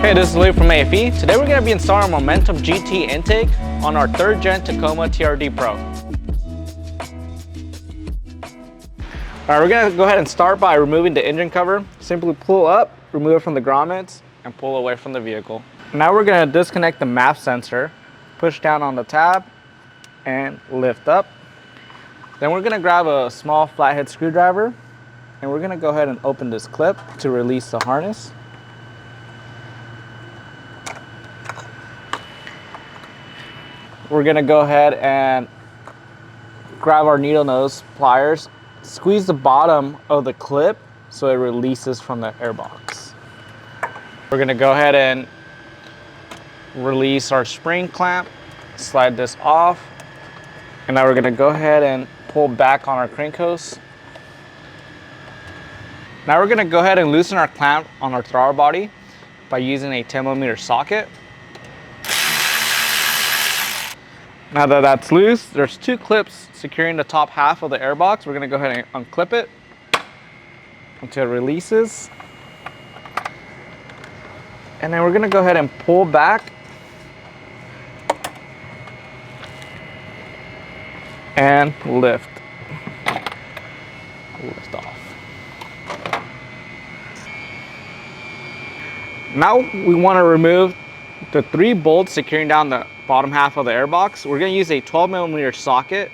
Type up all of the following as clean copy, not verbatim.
Hey, this is Lou from AFE. Today we're going to be installing our Momentum GT intake on our 3rd gen Tacoma TRD Pro. Alright, we're going to go ahead and start by removing the engine cover. Simply pull up, remove it from the grommets, and pull away from the vehicle. Now we're going to disconnect the MAF sensor, push down on the tab, and lift up. Then we're going to grab a small flathead screwdriver, and we're going to go ahead and open this clip to release the harness. We're going to go ahead and grab our needle nose pliers, squeeze the bottom of the clip so it releases from the airbox. We're going to go ahead and release our spring clamp, slide this off, and now we're going to go ahead and pull back on our crank hose. Now we're going to go ahead and loosen our clamp on our throttle body by using a 10mm socket. Now that that's loose, there's 2 clips securing the top half of the airbox. We're going to go ahead and unclip it until it releases. And then we're going to go ahead and pull back and lift. Lift off. Now we want to remove the 3 bolts securing down the bottom half of the airbox. We're going to use a 12mm socket.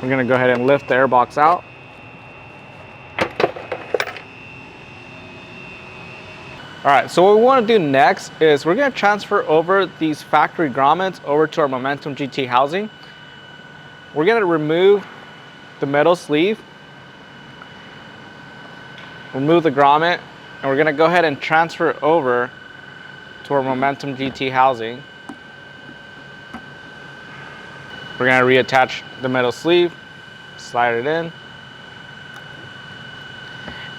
We're going to go ahead and lift the airbox out. Alright, so what we want to do next is we're going to transfer over these factory grommets over to our Momentum GT housing. We're going to remove the metal sleeve, remove the grommet, and we're going to go ahead and transfer it over to our Momentum GT housing. We're going to reattach the metal sleeve, slide it in,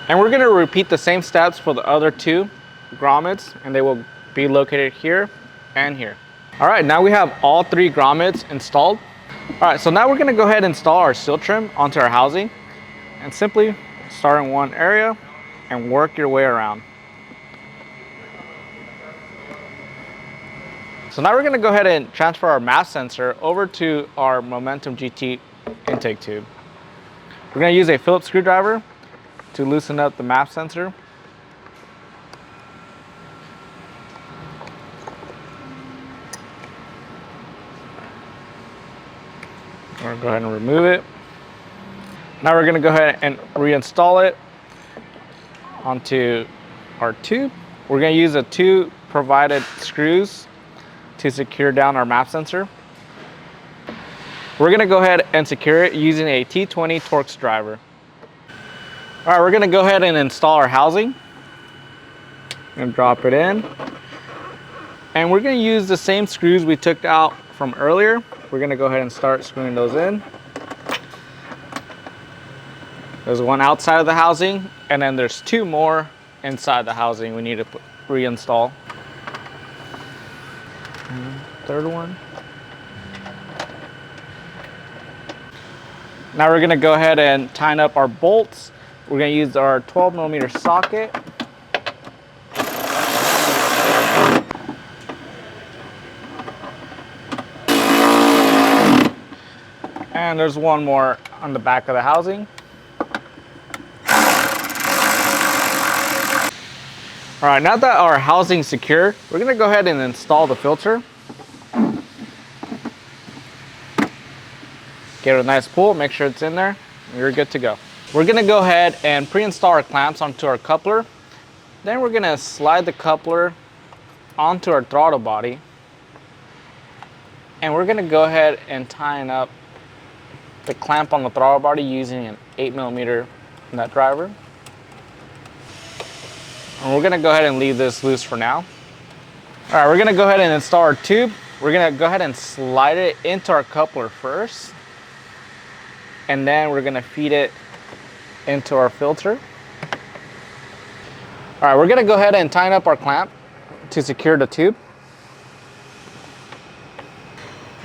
and we're going to repeat the same steps for the other 2 grommets, and they will be located here and here. Alright, now we have all 3 grommets installed. Alright, so now we're going to go ahead and install our seal trim onto our housing, and simply start in one area and work your way around. So now we're going to go ahead and transfer our MAF sensor over to our Momentum GT intake tube. We're going to use a Phillips screwdriver to loosen up the MAF sensor. We're going to go ahead and remove it. Now we're going to go ahead and reinstall it onto our tube. We're going to use the 2 provided screws to secure down our MAF sensor. We're going to go ahead and secure it using a T20 torx driver. Alright, we're going to go ahead and install our housing and drop it in. And we're going to use the same screws we took out from earlier. We're going to go ahead and start screwing those in. There's one outside of the housing, and then there's 2 more inside the housing we need to reinstall. And 3rd one. Now we're going to go ahead and tighten up our bolts. We're going to use our 12mm socket. And there's one more on the back of the housing. Alright, now that our housing is secure, we're going to go ahead and install the filter. Give it a nice pull, make sure it's in there, and you're good to go. We're going to go ahead and pre-install our clamps onto our coupler. Then we're going to slide the coupler onto our throttle body. And we're going to go ahead and tighten up the clamp on the throttle body using an 8mm nut driver. And we're going to go ahead and leave this loose for now. Alright, we're going to go ahead and install our tube. We're going to go ahead and slide it into our coupler first. And then we're going to feed it into our filter. Alright, we're going to go ahead and tighten up our clamp to secure the tube.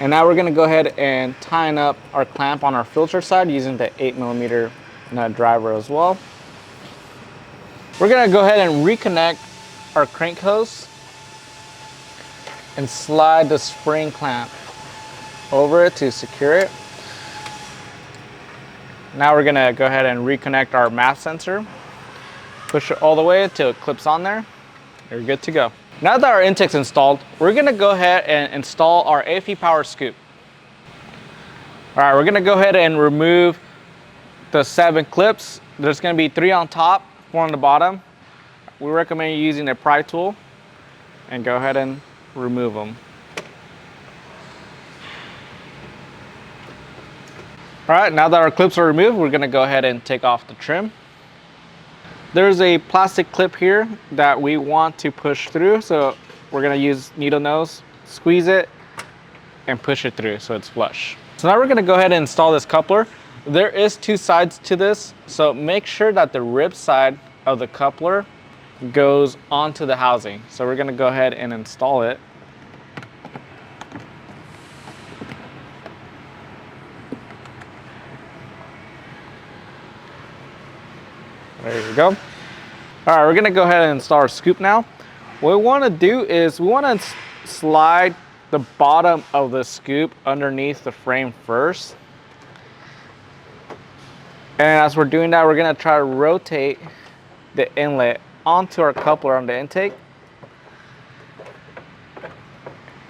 And now we're gonna go ahead and tighten up our clamp on our filter side using the 8mm nut driver as well. We're gonna go ahead and reconnect our crank hose and slide the spring clamp over it to secure it. Now we're gonna go ahead and reconnect our MAF sensor. Push it all the way until it clips on there. You're good to go. Now that our intake's installed, we're gonna go ahead and install our AFE power scoop. All right, we're gonna go ahead and remove the 7 clips. There's gonna be 3 on top, 4 on the bottom. We recommend you using a pry tool and go ahead and remove them. All right, now that our clips are removed, we're gonna go ahead and take off the trim. There's a plastic clip here that we want to push through, so we're gonna use needle nose, squeeze it, and push it through so it's flush. So now we're gonna go ahead and install this coupler. There is 2 sides to this, so make sure that the rib side of the coupler goes onto the housing. So we're gonna go ahead and install it. There you go. All right, we're gonna go ahead and install our scoop now. What we wanna do is we wanna slide the bottom of the scoop underneath the frame first. And as we're doing that, we're gonna try to rotate the inlet onto our coupler on the intake.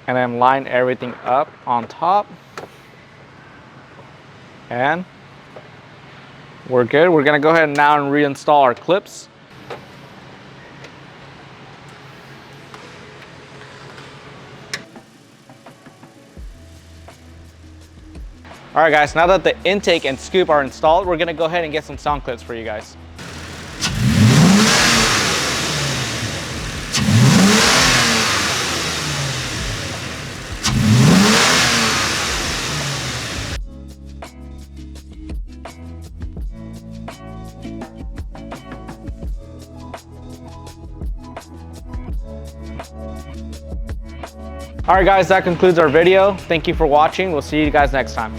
And then line everything up on top. And we're good. We're gonna go ahead now and reinstall our clips. All right guys, now that the intake and scoop are installed, we're gonna go ahead and get some sound clips for you guys. All right guys, that concludes our video. Thank you for watching. We'll see you guys next time.